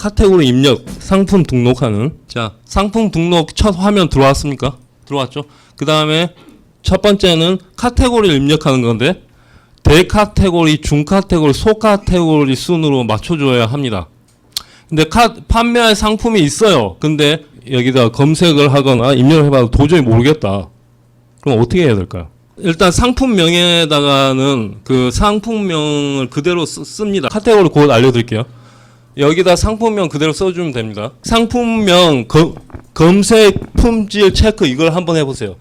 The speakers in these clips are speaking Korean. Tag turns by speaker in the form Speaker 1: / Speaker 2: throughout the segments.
Speaker 1: 카테고리 입력, 상품 등록하는. 자, 상품 등록 첫 화면 들어왔습니까? 들어왔죠? 그 다음에 첫 번째는 카테고리를 입력하는 건데, 대카테고리, 중카테고리, 소카테고리 순으로 맞춰줘야 합니다. 근데 판매할 상품이 있어요. 근데 여기다 검색을 하거나 입력을 해봐도 도저히 모르겠다. 그럼 어떻게 해야 될까요? 일단 상품명에다가는 그 상품명을 그대로 씁니다. 카테고리 곧 알려드릴게요. 여기다 상품명 그대로 써주면 됩니다. 상품명, 검색, 품질 체크 이걸 한번 해보세요.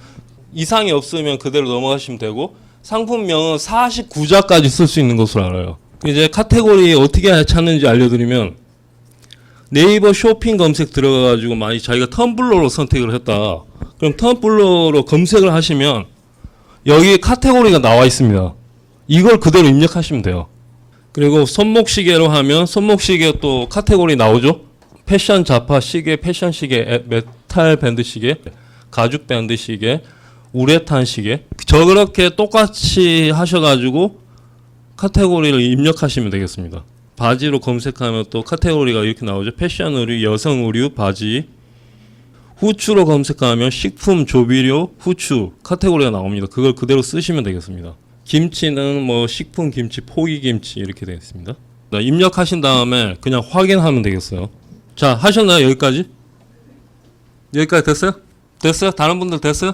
Speaker 1: 이상이 없으면 그대로 넘어가시면 되고, 상품명은 49자까지 쓸 수 있는 것으로 알아요. 이제 카테고리 어떻게 찾는지 알려드리면, 네이버 쇼핑 검색 들어가가지고 만약 자기가 텀블러로 선택을 했다. 그럼 텀블러로 검색을 하시면 여기 카테고리가 나와 있습니다. 이걸 그대로 입력하시면 돼요. 그리고 손목시계로 하면 손목시계 또 카테고리 나오죠. 패션 자파 시계, 패션 시계, 메탈 밴드 시계, 가죽 밴드 시계, 우레탄 시계. 저렇게 똑같이 하셔가지고 카테고리를 입력하시면 되겠습니다. 바지로 검색하면 또 카테고리가 이렇게 나오죠. 패션 의류, 여성 의류, 바지. 후추로 검색하면 식품, 조미료, 후추 카테고리가 나옵니다. 그걸 그대로 쓰시면 되겠습니다. 김치는 뭐 식품 김치, 포기 김치 이렇게 되어 있습니다. 입력하신 다음에 그냥 확인하면 되겠어요. 자, 하셨나요? 여기까지? 여기까지 됐어요? 됐어요? 다른 분들 됐어요?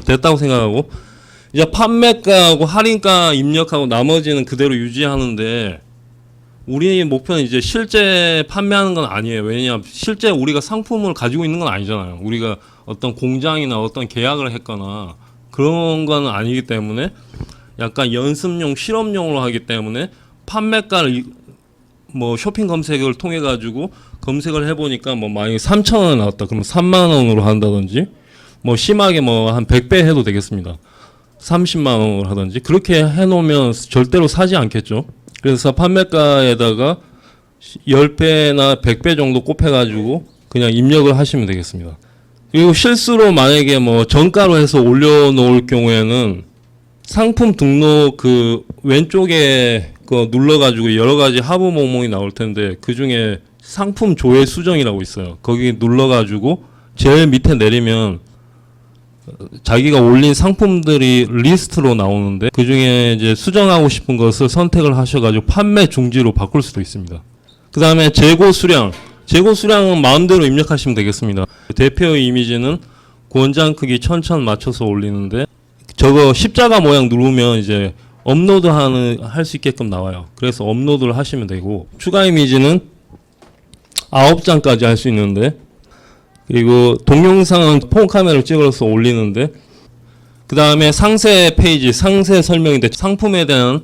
Speaker 1: 됐다고 생각하고, 이제 판매가하고 할인가 입력하고 나머지는 그대로 유지하는데, 우리 목표는 이제 실제 판매하는 건 아니에요. 왜냐하면 실제 우리가 상품을 가지고 있는 건 아니잖아요. 우리가 어떤 공장이나 어떤 계약을 했거나 그런 건 아니기 때문에 약간 연습용, 실험용으로 하기 때문에 판매가를 뭐 쇼핑 검색을 통해 가지고 검색을 해보니까 뭐 만약에 3,000원 나왔다. 그러면 3만 원으로 한다든지, 뭐 심하게 뭐 한 100배 해도 되겠습니다. 30만 원으로 하든지 그렇게 해놓으면 절대로 사지 않겠죠. 그래서 판매가에다가 10배나 100배 정도 곱해가지고 그냥 입력을 하시면 되겠습니다. 그리고 실수로 만약에 뭐 정가로 해서 올려놓을 경우에는 상품 등록 그 왼쪽에 그 눌러가지고 여러 가지 하부 목록이 나올 텐데, 그 중에 상품 조회 수정이라고 있어요. 거기 눌러가지고 제일 밑에 내리면 자기가 올린 상품들이 리스트로 나오는데, 그 중에 이제 수정하고 싶은 것을 선택을 하셔가지고 판매 중지로 바꿀 수도 있습니다. 그 다음에 재고 수량. 재고 수량은 마음대로 입력하시면 되겠습니다. 대표 이미지는 권장 크기 1000 맞춰서 올리는데, 저거 십자가 모양 누르면 이제 업로드 할 수 있게끔 나와요. 그래서 업로드를 하시면 되고, 추가 이미지는 9장까지 할 수 있는데, 그리고 동영상은 폰 카메라를 찍어서 올리는데, 그 다음에 상세 페이지, 상세 설명인데, 상품에 대한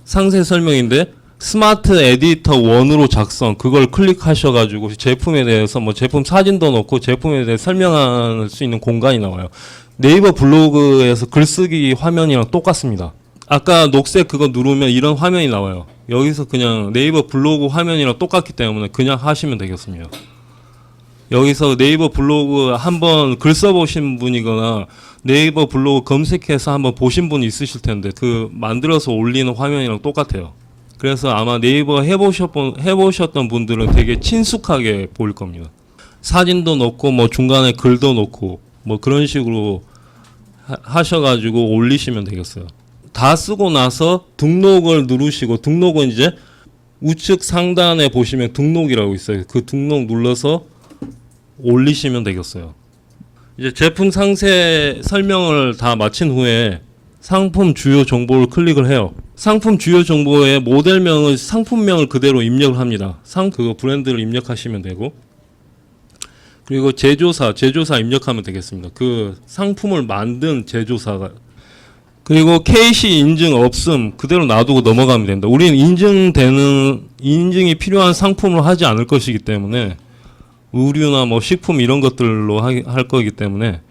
Speaker 1: 상세 설명인데, 스마트 에디터 1으로 작성, 그걸 클릭하셔가지고 제품에 대해서 뭐 제품 사진도 넣고 제품에 대해 설명할 수 있는 공간이 나와요. 네이버 블로그에서 글쓰기 화면이랑 똑같습니다. 아까 녹색 그거 누르면 이런 화면이 나와요. 여기서 그냥 네이버 블로그 화면이랑 똑같기 때문에 그냥 하시면 되겠습니다. 여기서 네이버 블로그 한번 글 써보신 분이거나 네이버 블로그 검색해서 한번 보신 분이 있으실 텐데, 그 만들어서 올리는 화면이랑 똑같아요. 그래서 아마 네이버 해보셨던 분들은 되게 친숙하게 보일 겁니다. 사진도 넣고 뭐 중간에 글도 넣고 뭐 그런 식으로 하셔가지고 올리시면 되겠어요. 다 쓰고 나서 등록을 누르시고, 등록은 이제 우측 상단에 보시면 등록이라고 있어요. 그 등록 눌러서 올리시면 되겠어요. 이제 제품 상세 설명을 다 마친 후에 상품 주요 정보를 클릭을 해요. 상품 주요 정보에 모델명을, 상품명을 그대로 입력을 합니다. 그거 브랜드를 입력하시면 되고, 그리고 제조사 입력하면 되겠습니다. 그 상품을 만든 제조사가. 그리고 KC 인증 없음 그대로 놔두고 넘어가면 됩니다. 우리는 인증이 필요한 상품을 하지 않을 것이기 때문에, 의류나 뭐 식품 이런 것들로 할 거기 때문에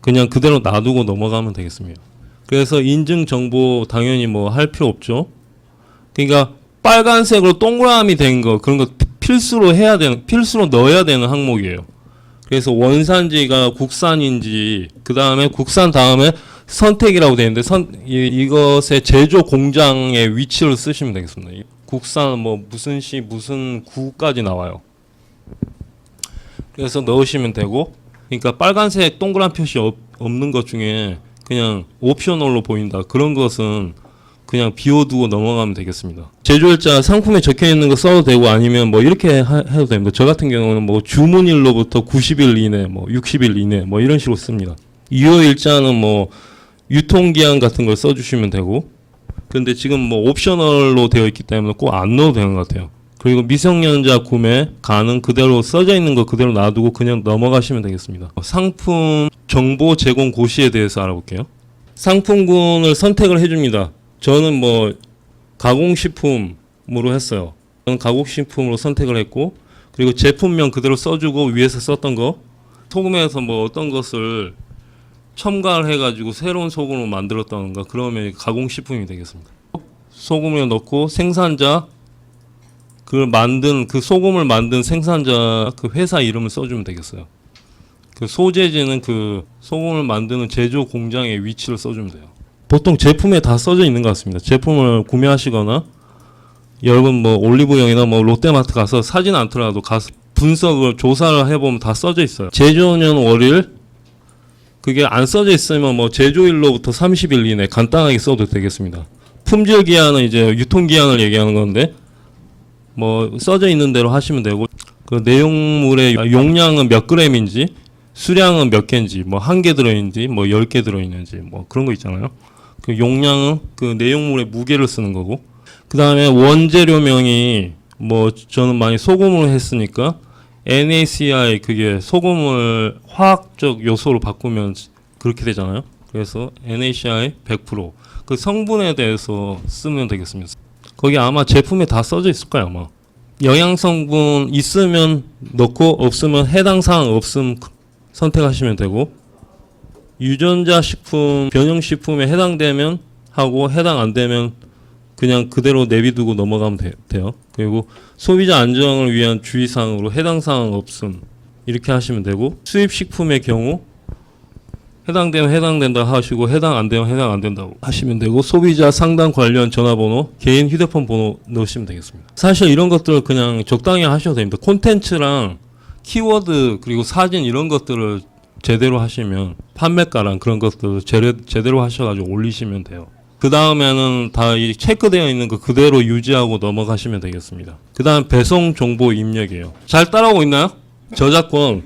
Speaker 1: 그냥 그대로 놔두고 넘어가면 되겠습니다. 그래서 인증 정보 당연히 뭐 할 필요 없죠. 그러니까 빨간색으로 동그라미 된 거, 그런 거 필수로 넣어야 되는 항목이에요. 그래서 원산지가 국산인지, 그 다음에 국산 다음에 선택이라고 되어 있는데, 이것의 제조 공장의 위치를 쓰시면 되겠습니다. 국산 뭐 무슨 시 무슨 구까지 나와요. 그래서 넣으시면 되고, 그러니까 빨간색 동그란 표시 없는 것 중에 그냥 옵셔널로 보인다, 그런 것은 그냥 비워두고 넘어가면 되겠습니다. 제조일자 상품에 적혀 있는 거 써도 되고, 아니면 뭐 이렇게 해도 됩니다. 저 같은 경우는 뭐 주문일로부터 90일 이내, 뭐 60일 이내, 뭐 이런 식으로 씁니다. 유효일자는 뭐 유통기한 같은 걸 써주시면 되고, 근데 지금 뭐 옵셔널로 되어 있기 때문에 꼭 안 넣어도 되는 것 같아요. 그리고 미성년자 구매 가능, 그대로 써져 있는 거 그대로 놔두고 그냥 넘어가시면 되겠습니다. 상품 정보 제공 고시에 대해서 알아볼게요. 상품군을 선택을 해줍니다. 저는 뭐 가공식품으로 했어요. 저는 가공식품으로 선택을 했고, 그리고 제품명 그대로 써주고, 위에서 썼던 거 소금에서 뭐 어떤 것을 첨가를 해가지고 새로운 소금을 만들었다던가, 그러면 가공식품이 되겠습니다. 소금을 넣고 생산자, 그 소금을 만든 생산자 그 회사 이름을 써주면 되겠어요. 그 소재지는 그 소금을 만드는 제조 공장의 위치를 써주면 돼요. 보통 제품에 다 써져 있는 것 같습니다. 제품을 구매하시거나, 여러분 뭐 올리브영이나 뭐 롯데마트 가서 사진 않더라도 가서 분석을 조사를 해보면 다 써져 있어요. 제조년 월일, 그게 안 써져 있으면 뭐 제조일로부터 30일 이내 간단하게 써도 되겠습니다. 품질 기한은 이제 유통 기한을 얘기하는 건데, 뭐 써져 있는 대로 하시면 되고, 그 내용물의 용량은 몇 그램인지, 수량은 몇 개인지, 뭐 한 개 들어있는지, 뭐 10개 들어있는지, 뭐 그런 거 있잖아요. 그 용량은 그 내용물의 무게를 쓰는 거고, 그 다음에 원재료명이 뭐 저는 많이 소금으로 했으니까 NaCl, 그게 소금을 화학적 요소로 바꾸면 그렇게 되잖아요. 그래서 NaCl 100%, 그 성분에 대해서 쓰면 되겠습니다. 거기 아마 제품에 다 써져 있을 거예요, 아마. 영양성분 있으면 넣고, 없으면 해당 사항 없음 선택하시면 되고, 유전자 식품, 변형식품에 해당되면 하고, 해당 안 되면 그냥 그대로 내비두고 넘어가면 돼요. 그리고 소비자 안정을 위한 주의사항으로 해당 사항 없음 이렇게 하시면 되고, 수입식품의 경우 해당되면 해당된다 하시고, 해당 안 되면 해당 안 된다고 하시면 되고, 소비자 상담 관련 전화번호, 개인 휴대폰 번호 넣으시면 되겠습니다. 사실 이런 것들 그냥 적당히 하셔도 됩니다. 콘텐츠랑 키워드 그리고 사진 이런 것들을 제대로 하시면, 판매가랑 그런 것들을 제대로 하셔가지고 올리시면 돼요. 그 다음에는 다 이 체크되어 있는 거 그대로 유지하고 넘어가시면 되겠습니다. 그 다음 배송 정보 입력이에요. 잘 따라오고 있나요? 저작권.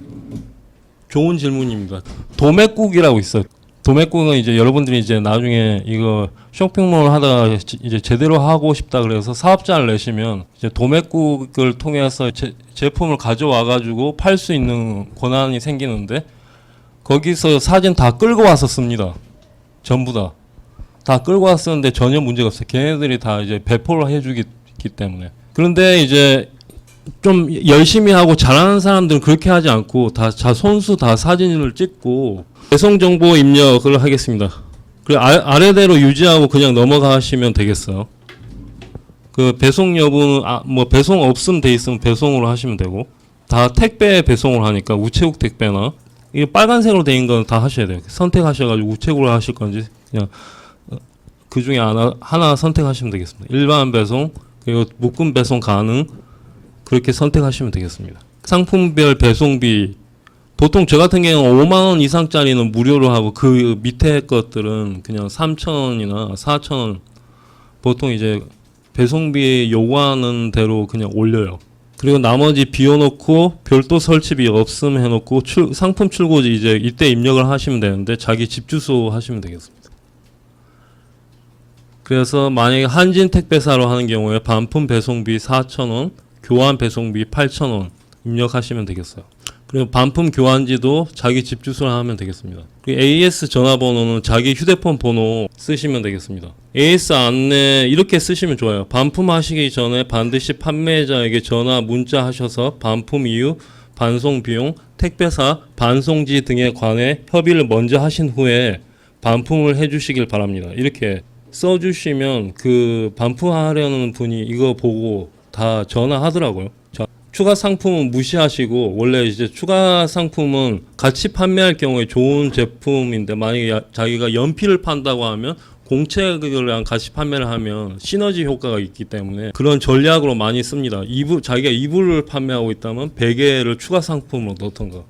Speaker 1: 좋은 질문입니다. 도매국이라고 있어요. 도매국은 이제 여러분들이 이제 나중에 이거 쇼핑몰 하다가 이제 제대로 하고 싶다 그래서 사업자를 내시면, 이제 도매국을 통해서 제품을 가져와 가지고 팔 수 있는 권한이 생기는데, 거기서 사진 다 끌고 와서 씁니다. 전부 다 끌고 왔었는데 전혀 문제가 없어요. 걔네들이 다 이제 배포를 해주기 때문에. 그런데 이제 좀 열심히 하고 잘하는 사람들은 그렇게 하지 않고 손수 다 사진을 찍고 배송 정보 입력을 하겠습니다. 그리고 아래대로 유지하고 그냥 넘어가시면 되겠어요. 그 배송 여부는 뭐 배송 없음 돼 있으면 배송으로 하시면 되고, 다 택배 배송을 하니까 우체국 택배나, 이게 빨간색으로 돼 있는 건 다 하셔야 돼요. 선택하셔가지고 우체국으로 하실 건지 그냥 그 중에 하나 선택하시면 되겠습니다. 일반 배송, 그리고 묶음 배송 가능, 그렇게 선택하시면 되겠습니다. 상품별 배송비, 보통 저 같은 경우는 5만 원 이상짜리는 무료로 하고, 그 밑에 것들은 그냥 3,000원이나 4,000원, 보통 이제 배송비 요구하는 대로 그냥 올려요. 그리고 나머지 비워놓고 별도 설치비 없음 해놓고, 상품 출고지 이제 이때 입력을 하시면 되는데, 자기 집 주소 하시면 되겠습니다. 그래서 만약에 한진 택배사로 하는 경우에 반품 배송비 4,000원, 교환 배송비 8,000원 입력하시면 되겠어요. 그리고 반품 교환지도 자기 집 주소로 하면 되겠습니다. 그리고 AS 전화번호는 자기 휴대폰 번호 쓰시면 되겠습니다. AS 안내 이렇게 쓰시면 좋아요. 반품하시기 전에 반드시 판매자에게 전화, 문자 하셔서 반품 이유, 반송 비용, 택배사, 반송지 등에 관해 협의를 먼저 하신 후에 반품을 해주시길 바랍니다. 이렇게 써주시면 그 반품하려는 분이 이거 보고 다 전화하더라고요. 추가 상품은 무시하시고, 원래 이제 추가 상품은 같이 판매할 경우에 좋은 제품인데, 만약에 자기가 연필을 판다고 하면 공책이랑 같이 판매를 하면 시너지 효과가 있기 때문에 그런 전략으로 많이 씁니다. 자기가 이불을 판매하고 있다면 베개를 추가 상품으로 넣던가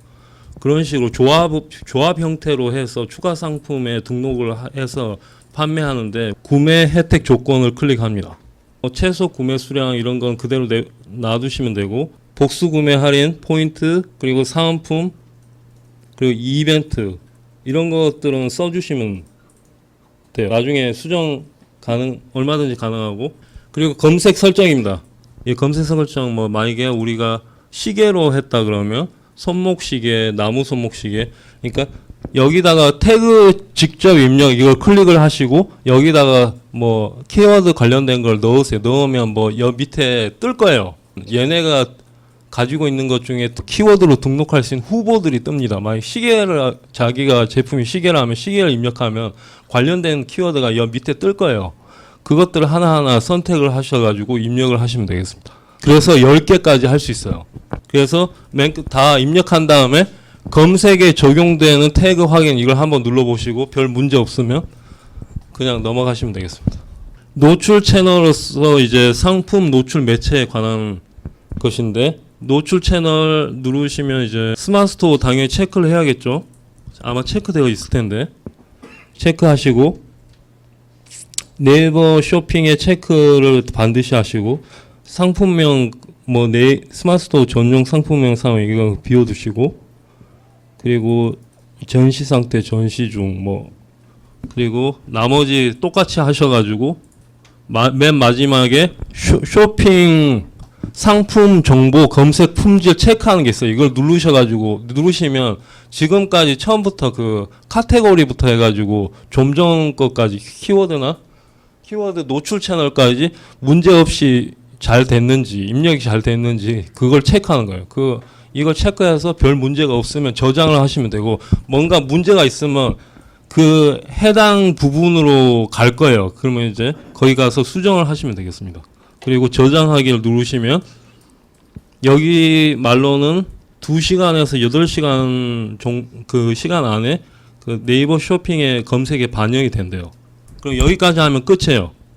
Speaker 1: 그런 식으로 조합 형태로 해서 추가 상품에 등록을 해서 판매하는데 구매 혜택 조건을 클릭합니다. 최소 구매 수량 이런 건 그대로 놔두시면 되고 복수 구매 할인, 포인트, 그리고 사은품, 그리고 이벤트 이런 것들은 써주시면 돼요. 나중에 수정 얼마든지 가능하고 그리고 검색 설정입니다. 이 검색 설정 뭐 만약에 우리가 시계로 했다 그러면 손목시계, 나무 손목시계 그러니까 여기다가 태그 직접 입력 이걸 클릭을 하시고 여기다가 뭐 키워드 관련된 걸 넣으세요. 넣으면 뭐 여 밑에 뜰 거예요. 얘네가 가지고 있는 것 중에 키워드로 등록할 수 있는 후보들이 뜹니다. 만약 시계를 자기가 제품이 시계를 하면 시계를 입력하면 관련된 키워드가 여 밑에 뜰 거예요. 그것들을 하나하나 선택을 하셔가지고 입력을 하시면 되겠습니다. 그래서 10개까지 할 수 있어요. 그래서 다 입력한 다음에 검색에 적용되는 태그 확인 이걸 한번 눌러보시고 별 문제 없으면 그냥 넘어가시면 되겠습니다. 노출 채널로서 이제 상품 노출 매체에 관한 것인데 노출 채널 누르시면 이제 스마트 스토어 당연히 체크를 해야겠죠. 아마 체크되어 있을 텐데 체크하시고 네이버 쇼핑에 체크를 반드시 하시고 상품명 뭐 스마트 스토어 전용 상품명 사면 이거 비워두시고 그리고 전시 상태 전시 중 뭐 그리고 나머지 똑같이 하셔가지고 맨 마지막에 쇼핑 상품 정보 검색 품질 체크하는 게 있어요. 이걸 누르시면 지금까지 처음부터 그 카테고리부터 해가지고 좀 전 것까지 키워드 노출 채널까지 문제 없이 잘 됐는지 입력이 잘 됐는지 그걸 체크하는 거예요. 이걸 체크해서 별 문제가 없으면 저장을 하시면 되고 뭔가 문제가 있으면 그 해당 부분으로 갈 거예요. 그러면 이제 거기 가서 수정을 하시면 되겠습니다. 그리고 저장하기를 누르시면 여기 말로는 2시간에서 8시간 그 시간 안에 그 네이버 쇼핑의 검색에 반영이 된대요. 그럼 여기까지 하면 끝이에요.